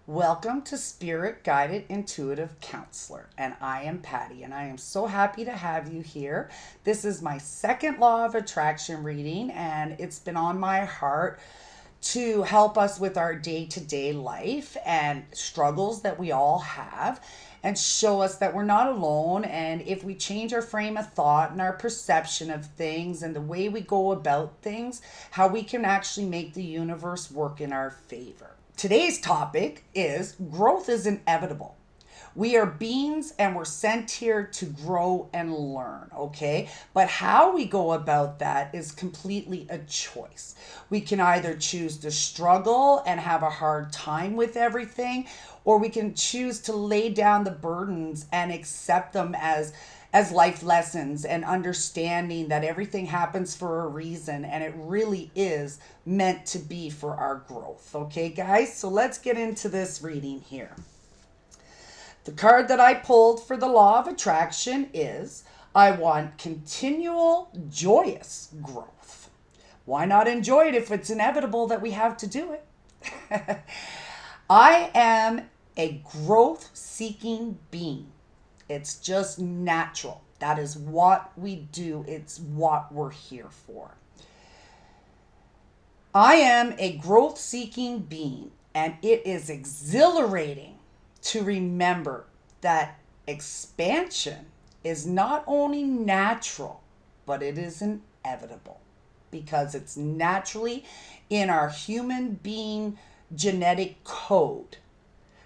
Welcome to Spirit Guided Intuitive Counselor, and I am Patty, and I am so happy to have you here. This is my second Law of Attraction reading, and it's been on my heart to help us with our day to day life and struggles that we all have, and show us that we're not alone. And if we change our frame of thought and our perception of things and the way we go about things, how we can actually make the universe work in our favor. Today's topic is growth is inevitable. We are beings and we're sent here to grow and learn, okay? But how we go about that is completely a choice. We can either choose to struggle and have a hard time with everything, or we can choose to lay down the burdens and accept them as life lessons, and understanding that everything happens for a reason and it really is meant to be for our growth. Okay, guys? So let's get into this reading here. The card that I pulled for the Law of Attraction is I want continual joyous growth. Why not enjoy it if it's inevitable that we have to do it? I am a growth seeking being. It's just natural. That is what we do. It's what we're here for. I am a growth seeking being, and it is exhilarating to remember that expansion is not only natural, but it is inevitable because it's naturally in our human being genetic code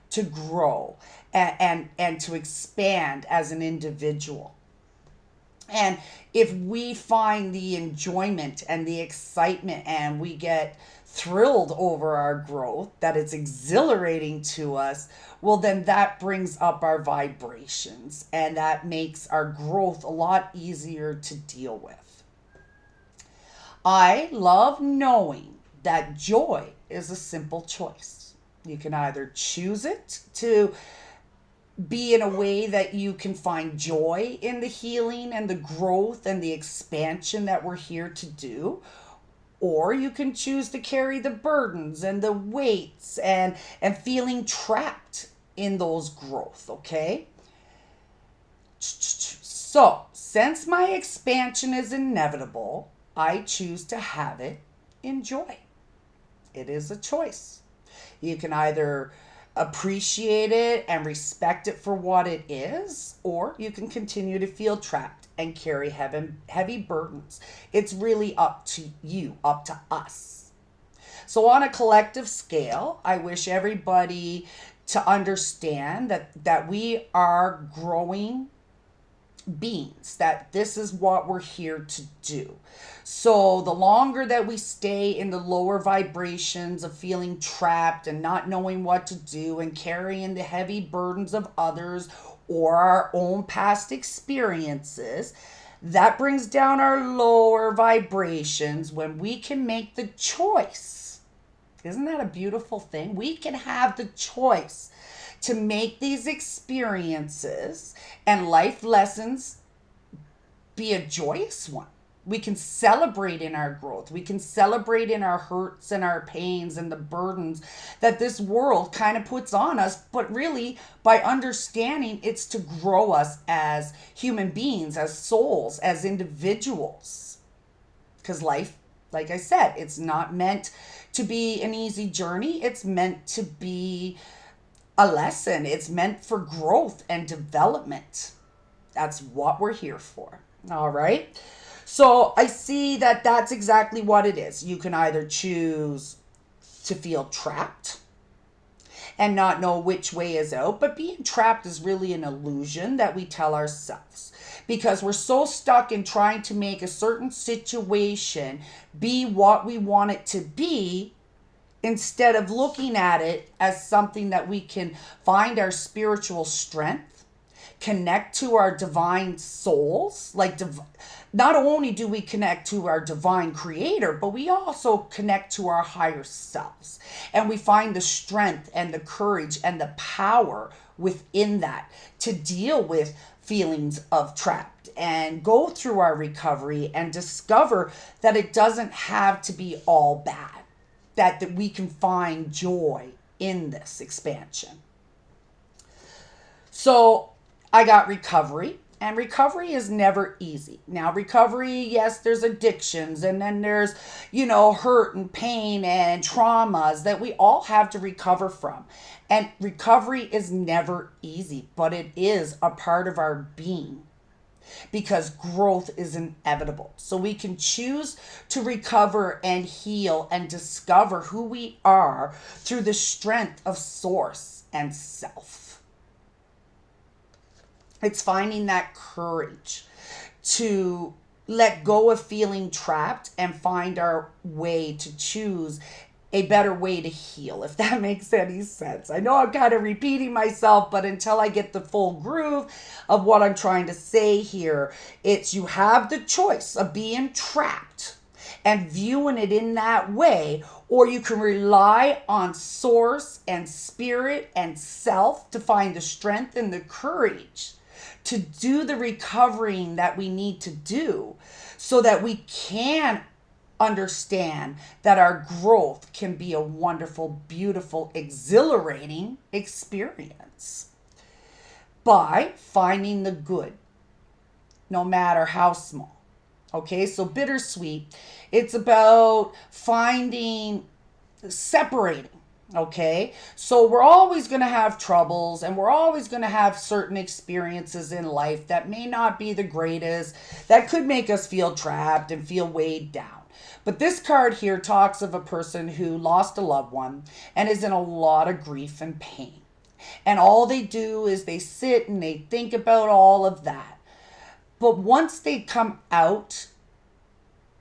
to grow and to expand as an individual. And if we find the enjoyment and the excitement and we get thrilled over our growth, that it's exhilarating to us, well, then that brings up our vibrations and that makes our growth a lot easier to deal with. I love knowing that joy is a simple choice. You can either choose it to be in a way that you can find joy in the healing and the growth and the expansion that we're here to do, or you can choose to carry the burdens and the weights and feeling trapped in those growth, okay? So, since my expansion is inevitable, I choose to have it in joy. It is a choice. You can either appreciate it and respect it for what it is, or you can continue to feel trapped and carry heavy burdens. It's really up to you, up to us. So on a collective scale, I wish everybody to understand that we are growing beings, that this is what we're here to do. So the longer that we stay in the lower vibrations of feeling trapped and not knowing what to do and carrying the heavy burdens of others or our own past experiences, that brings down our lower vibrations when we can make the choice. Isn't that a beautiful thing? We can have the choice to make these experiences and life lessons be a joyous one. We can celebrate in our growth. We can celebrate in our hurts and our pains and the burdens that this world kind of puts on us. But really, by understanding it's to grow us as human beings, as souls, as individuals. Because life, like I said, it's not meant to be an easy journey. It's meant to be a lesson. It's meant for growth and development. That's what we're here for. All right. So I see that that's exactly what it is. You can either choose to feel trapped and not know which way is out, but being trapped is really an illusion that we tell ourselves because we're so stuck in trying to make a certain situation be what we want it to be, instead of looking at it as something that we can find our spiritual strength, connect to our divine souls. Not only do we connect to our divine creator, but we also connect to our higher selves. And we find the strength and the courage and the power within that to deal with feelings of trapped and go through our recovery and discover that it doesn't have to be all bad. That we can find joy in this expansion. So I got recovery, and recovery is never easy. Now, recovery, yes, there's addictions, and then there's, hurt and pain and traumas that we all have to recover from. And recovery is never easy, but it is a part of our being because growth is inevitable. So we can choose to recover and heal and discover who we are through the strength of source and self. It's finding that courage to let go of feeling trapped and find our way to choose a better way to heal, if that makes any sense. I know I'm kind of repeating myself, but until I get the full groove of what I'm trying to say here, it's you have the choice of being trapped and viewing it in that way, or you can rely on source and spirit and self to find the strength and the courage to do the recovering that we need to do so that we can understand that our growth can be a wonderful, beautiful, exhilarating experience by finding the good, no matter how small. Okay, so bittersweet, it's about separating. Okay, so we're always going to have troubles and we're always going to have certain experiences in life that may not be the greatest, that could make us feel trapped and feel weighed down. But this card here talks of a person who lost a loved one and is in a lot of grief and pain. And all they do is they sit and they think about all of that. But once they come out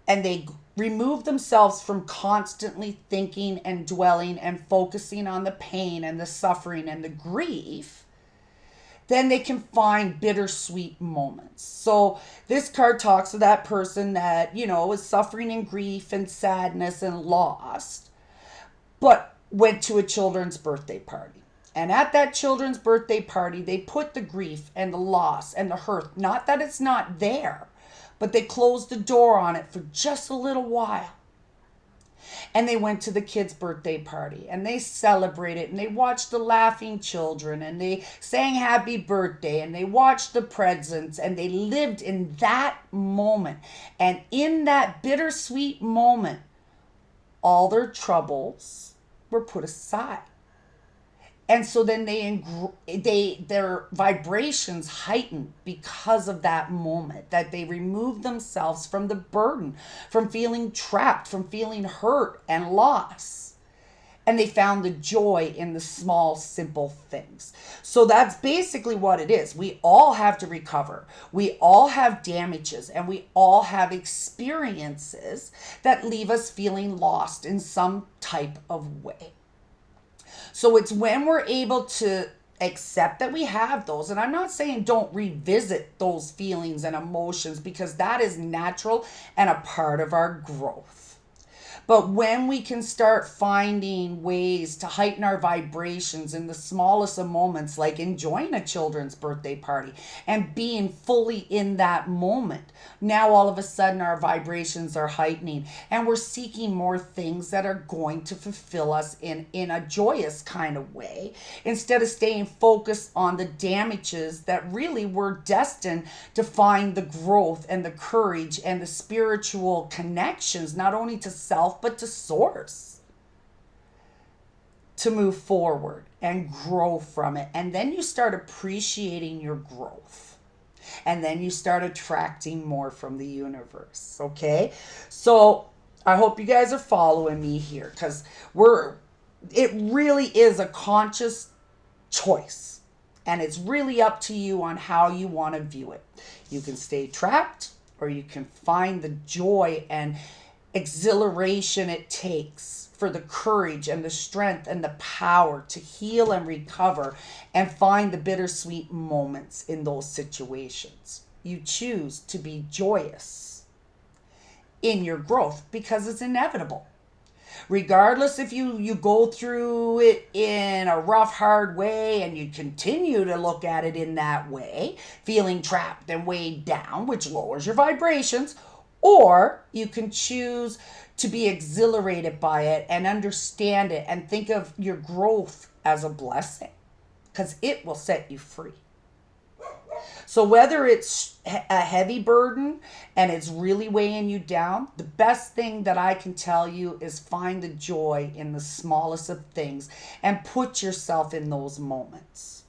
and they remove themselves from constantly thinking and dwelling and focusing on the pain and the suffering and the grief, then they can find bittersweet moments. So this card talks to that person that, is suffering in grief and sadness and lost, but went to a children's birthday party. And at that children's birthday party, they put the grief and the loss and the hurt, not that it's not there, but they closed the door on it for just a little while. And they went to the kid's birthday party and they celebrated and they watched the laughing children and they sang happy birthday and they watched the presents and they lived in that moment. And in that bittersweet moment, all their troubles were put aside. And so then their vibrations heighten because of that moment, that they remove themselves from the burden, from feeling trapped, from feeling hurt and lost. And they found the joy in the small, simple things. So that's basically what it is. We all have to recover. We all have damages and we all have experiences that leave us feeling lost in some type of way. So it's when we're able to accept that we have those, and I'm not saying don't revisit those feelings and emotions because that is natural and a part of our growth. But when we can start finding ways to heighten our vibrations in the smallest of moments, like enjoying a children's birthday party and being fully in that moment, now all of a sudden our vibrations are heightening and we're seeking more things that are going to fulfill us in a joyous kind of way, instead of staying focused on the damages that really were destined to find the growth and the courage and the spiritual connections, not only to self, but to source, to move forward and grow from it. And then you start appreciating your growth. And then you start attracting more from the universe. Okay? So I hope you guys are following me here, because it really is a conscious choice. And it's really up to you on how you want to view it. You can stay trapped, or you can find the joy and exhilaration it takes for the courage and the strength and the power to heal and recover and find the bittersweet moments in those situations. You choose to be joyous in your growth because it's inevitable. Regardless if you go through it in a rough, hard way and you continue to look at it in that way, feeling trapped and weighed down, which lowers your vibrations, Or you can choose to be exhilarated by it and understand it and think of your growth as a blessing because it will set you free. So whether it's a heavy burden and it's really weighing you down, the best thing that I can tell you is find the joy in the smallest of things and put yourself in those moments.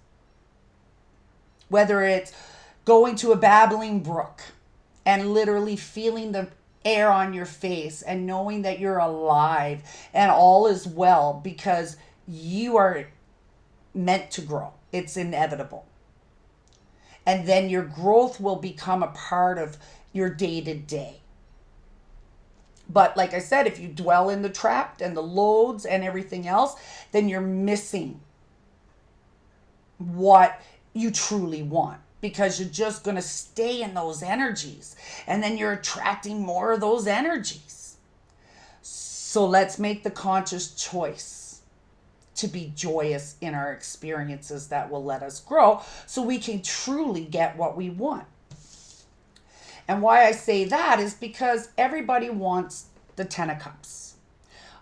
Whether it's going to a babbling brook and literally feeling the air on your face and knowing that you're alive and all is well because you are meant to grow. It's inevitable. And then your growth will become a part of your day to day. But like I said, if you dwell in the trap and the loads and everything else, then you're missing what you truly want because you're just going to stay in those energies and then you're attracting more of those energies. So let's make the conscious choice to be joyous in our experiences that will let us grow so we can truly get what we want. And why I say that is because everybody wants the 10 of Cups.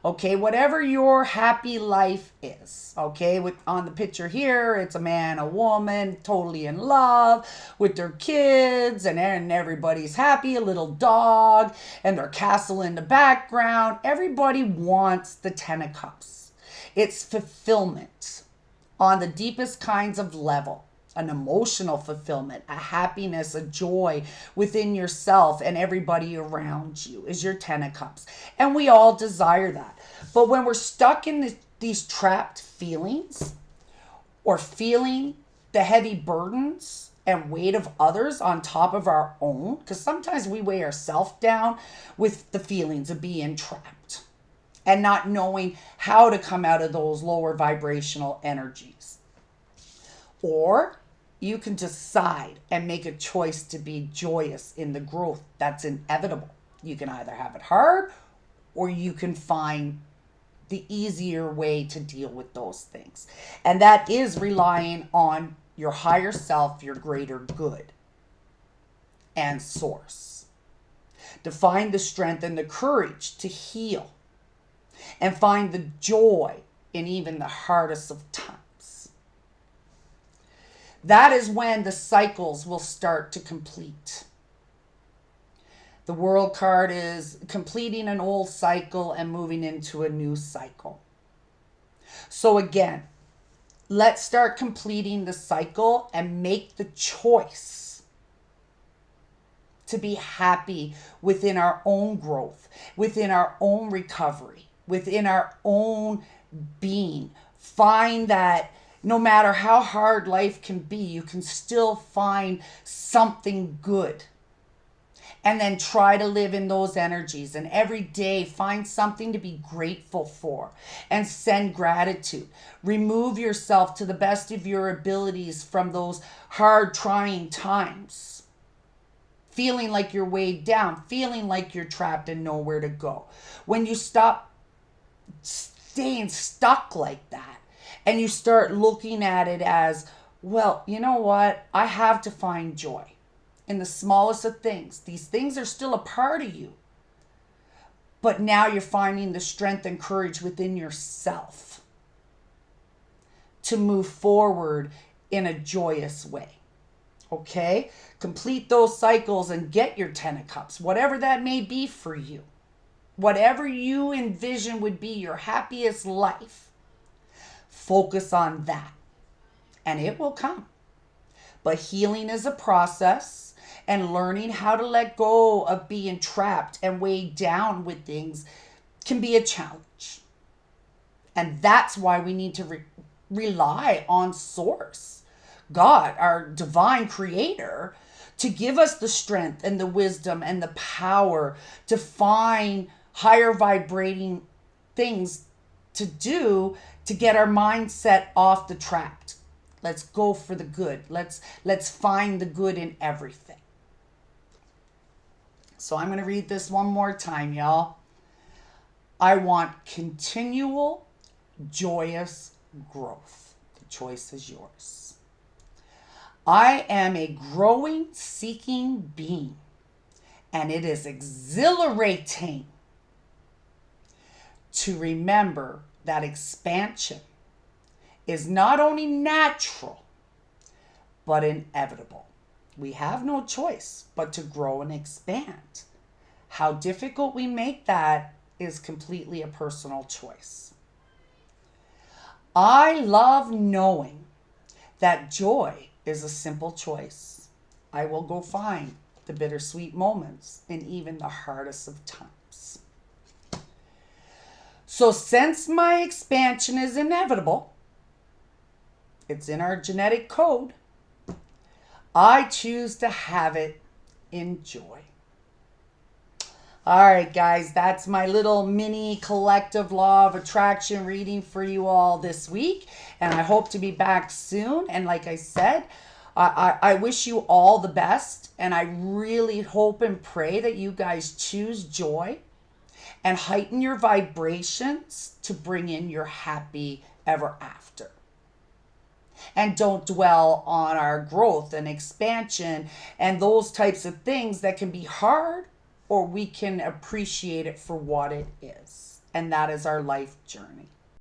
Okay, whatever your happy life is. Okay, on the picture here, it's a man, a woman, totally in love with their kids, and everybody's happy, a little dog, and their castle in the background. Everybody wants the 10 of Cups. It's fulfillment on the deepest kinds of level. An emotional fulfillment, a happiness, a joy within yourself and everybody around you is your 10 of Cups. And we all desire that. But when we're stuck in these trapped feelings or feeling the heavy burdens and weight of others on top of our own, because sometimes we weigh ourselves down with the feelings of being trapped and not knowing how to come out of those lower vibrational energies. Or you can decide and make a choice to be joyous in the growth that's inevitable. You can either have it hard or you can find the easier way to deal with those things. And that is relying on your higher self, your greater good and source. To find the strength and the courage to heal and find the joy in even the hardest of times. That is when the cycles will start to complete. The World card is completing an old cycle and moving into a new cycle. So again, let's start completing the cycle and make the choice to be happy within our own growth, within our own recovery, within our own being. Find that no matter how hard life can be, you can still find something good. And then try to live in those energies. And every day find something to be grateful for and send gratitude. Remove yourself to the best of your abilities from those hard, trying times. Feeling like you're weighed down, feeling like you're trapped and nowhere to go. When you stop staying stuck like that, and you start looking at it as, well, you know what? I have to find joy in the smallest of things. These things are still a part of you. But now you're finding the strength and courage within yourself to move forward in a joyous way. Okay? Complete those cycles and get your 10 of Cups, whatever that may be for you. Whatever you envision would be your happiest life. Focus on that and it will come. But healing is a process and learning how to let go of being trapped and weighed down with things can be a challenge. And that's why we need to rely on Source, God, our divine creator, to give us the strength and the wisdom and the power to find higher vibrating things to do to get our mindset off the trapped. Let's go for the good. Let's find the good in everything. So I'm going to read this one more time, y'all. I want continual, joyous growth. The choice is yours. I am a growing, seeking being, And it is exhilarating to remember that expansion is not only natural, but inevitable. We have no choice but to grow and expand. How difficult we make that is completely a personal choice. I love knowing that joy is a simple choice. I will go find the bittersweet moments in even the hardest of times. So, since my expansion is inevitable, it's in our genetic code, I choose to have it in joy. All right, guys, that's my little mini collective law of attraction reading for you all this week. And I hope to be back soon. And like I said, I wish you all the best. And I really hope and pray that you guys choose joy and heighten your vibrations to bring in your happy ever after. And don't dwell on our growth and expansion and those types of things that can be hard, or we can appreciate it for what it is. And that is our life journey.